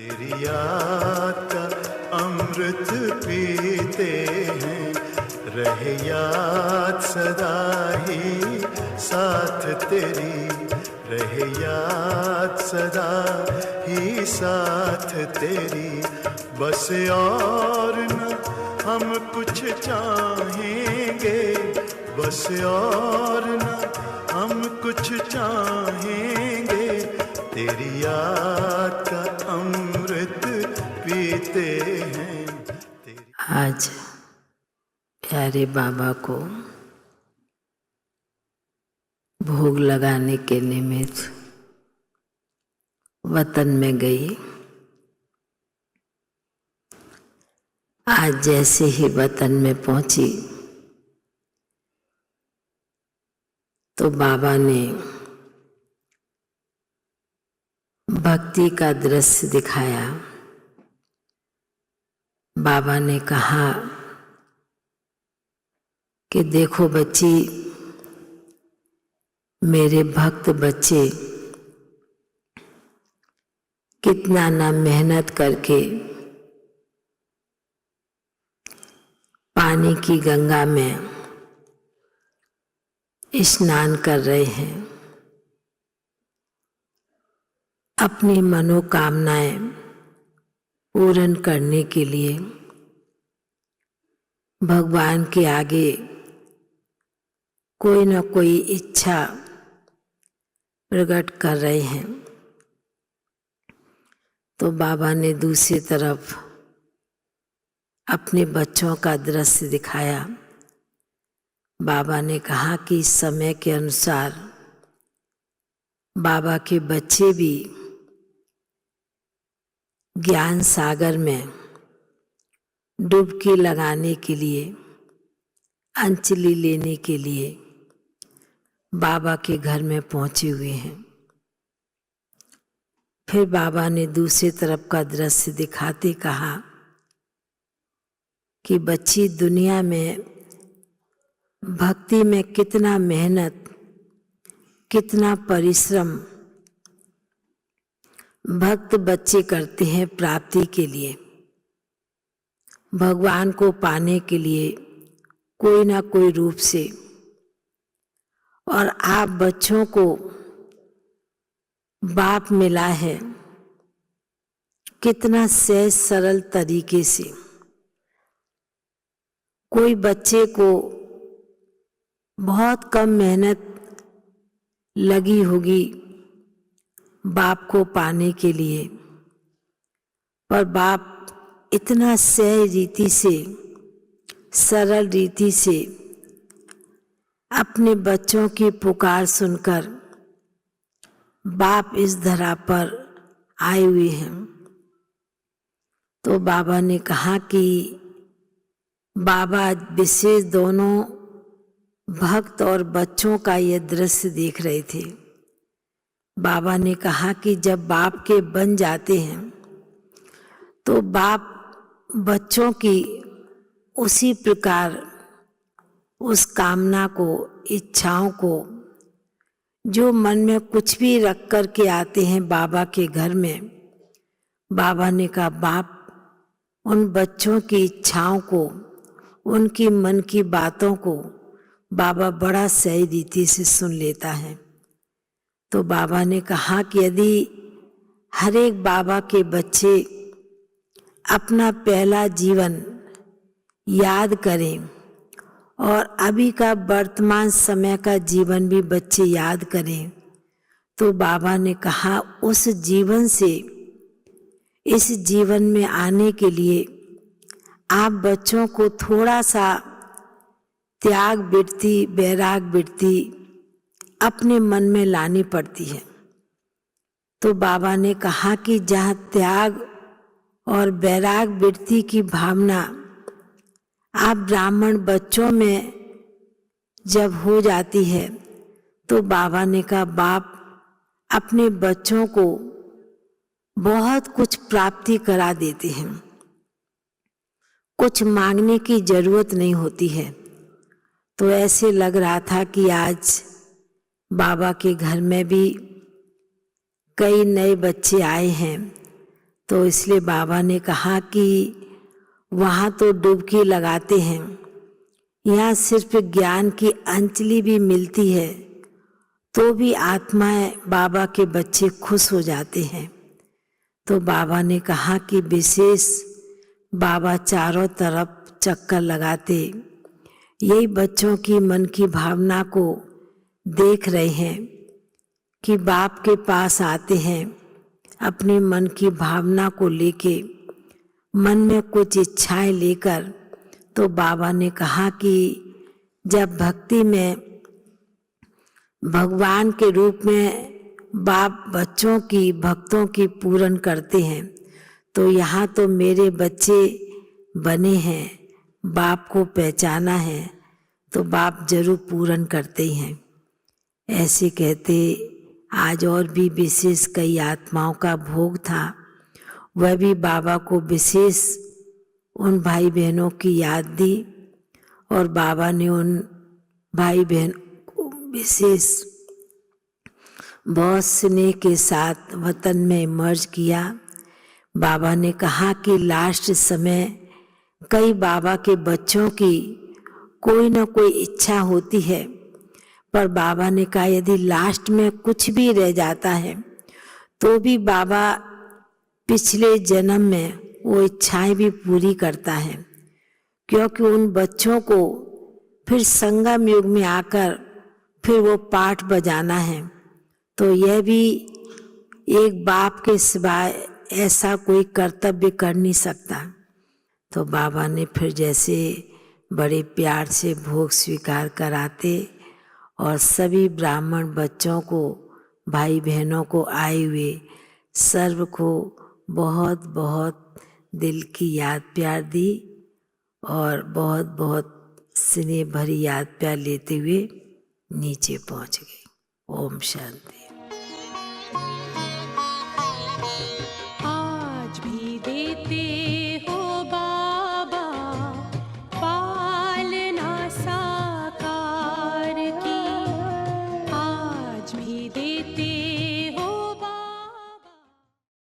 तेरी याद का अमृत पीते हैं, रहे याद सदा ही साथ तेरी, रहे याद सदा ही साथ तेरी। बस और न हम कुछ चाहेंगे, बस और न हम कुछ चाहेंगे, तेरी याद का अमृत पीते हैं। आज प्यारे बाबा को भोग लगाने के निमित्त वतन में गई। आज जैसे ही वतन में पहुंची तो बाबा ने भक्ति का दृश्य दिखाया। बाबा ने कहा कि देखो बच्ची, मेरे भक्त बच्चे कितना ना मेहनत करके पानी की गंगा में स्नान कर रहे हैं, अपनी मनोकामनाएं पूर्ण करने के लिए भगवान के आगे कोई न कोई इच्छा प्रकट कर रहे हैं। तो बाबा ने दूसरी तरफ अपने बच्चों का दृश्य दिखाया। बाबा ने कहा कि इस समय के अनुसार बाबा के बच्चे भी ज्ञान सागर में डुबकी लगाने के लिए, अंजलि लेने के लिए बाबा के घर में पहुंचे हुए हैं। फिर बाबा ने दूसरी तरफ का दृश्य दिखाते कहा कि बच्ची, दुनिया में भक्ति में कितना मेहनत, कितना परिश्रम भक्त बच्चे करते हैं प्राप्ति के लिए, भगवान को पाने के लिए कोई ना कोई रूप से। और आप बच्चों को बाप मिला है कितना सहज सरल तरीके से। कोई बच्चे को बहुत कम मेहनत लगी होगी बाप को पाने के लिए, पर बाप इतना सहज रीति से, सरल रीति से अपने बच्चों की पुकार सुनकर बाप इस धरा पर आए हुए हैं। तो बाबा ने कहा कि बाबा विशेष दोनों भक्त और बच्चों का यह दृश्य देख रहे थे। बाबा ने कहा कि जब बाप के बन जाते हैं तो बाप बच्चों की उसी प्रकार उस कामना को, इच्छाओं को, जो मन में कुछ भी रख कर के आते हैं बाबा के घर में, बाबा ने कहा बाप उन बच्चों की इच्छाओं को, उनकी मन की बातों को बाबा बड़ा सही रीति से सुन लेता है। तो बाबा ने कहा कि यदि हर एक बाबा के बच्चे अपना पहला जीवन याद करें और अभी का वर्तमान समय का जीवन भी बच्चे याद करें, तो बाबा ने कहा उस जीवन से इस जीवन में आने के लिए आप बच्चों को थोड़ा सा त्याग वृत्ति, वैराग वृत्ति अपने मन में लानी पड़ती है। तो बाबा ने कहा कि जहाँ त्याग और वैराग वृत्ति की भावना आप ब्राह्मण बच्चों में जब हो जाती है, तो बाबा ने कहा बाप अपने बच्चों को बहुत कुछ प्राप्ति करा देते हैं, कुछ मांगने की जरूरत नहीं होती है। तो ऐसे लग रहा था कि आज बाबा के घर में भी कई नए बच्चे आए हैं, तो इसलिए बाबा ने कहा कि वहाँ तो डुबकी लगाते हैं, यहाँ सिर्फ ज्ञान की अंजलि भी मिलती है तो भी आत्माएं बाबा के बच्चे खुश हो जाते हैं। तो बाबा ने कहा कि विशेष बाबा चारों तरफ चक्कर लगाते यही बच्चों की मन की भावना को देख रहे हैं कि बाप के पास आते हैं अपने मन की भावना को लेके, मन में कुछ इच्छाएं लेकर। तो बाबा ने कहा कि जब भक्ति में भगवान के रूप में बाप बच्चों की भक्तों की पूर्ण करते हैं, तो यहाँ तो मेरे बच्चे बने हैं, बाप को पहचाना है तो बाप जरूर पूर्ण करते ही हैं। ऐसे कहते आज और भी विशेष कई आत्माओं का भोग था, वह भी बाबा को विशेष उन भाई बहनों की याद दी और बाबा ने उन भाई बहन को विशेष बहुत स्नेह के साथ वतन में मर्ज किया। बाबा ने कहा कि लास्ट समय कई बाबा के बच्चों की कोई ना कोई इच्छा होती है, पर बाबा ने कहा यदि लास्ट में कुछ भी रह जाता है तो भी बाबा पिछले जन्म में वो इच्छाएं भी पूरी करता है, क्योंकि उन बच्चों को फिर संगम युग में आकर फिर वो पाठ बजाना है। तो यह भी एक बाप के सिवाय ऐसा कोई कर्तव्य कर नहीं सकता। तो बाबा ने फिर जैसे बड़े प्यार से भोग स्वीकार कराते और सभी ब्राह्मण बच्चों को, भाई बहनों को, आए हुए सर्व को बहुत बहुत दिल की याद प्यार दी और बहुत बहुत स्नेह भरी याद प्यार लेते हुए नीचे पहुंच गए। ओम शांति।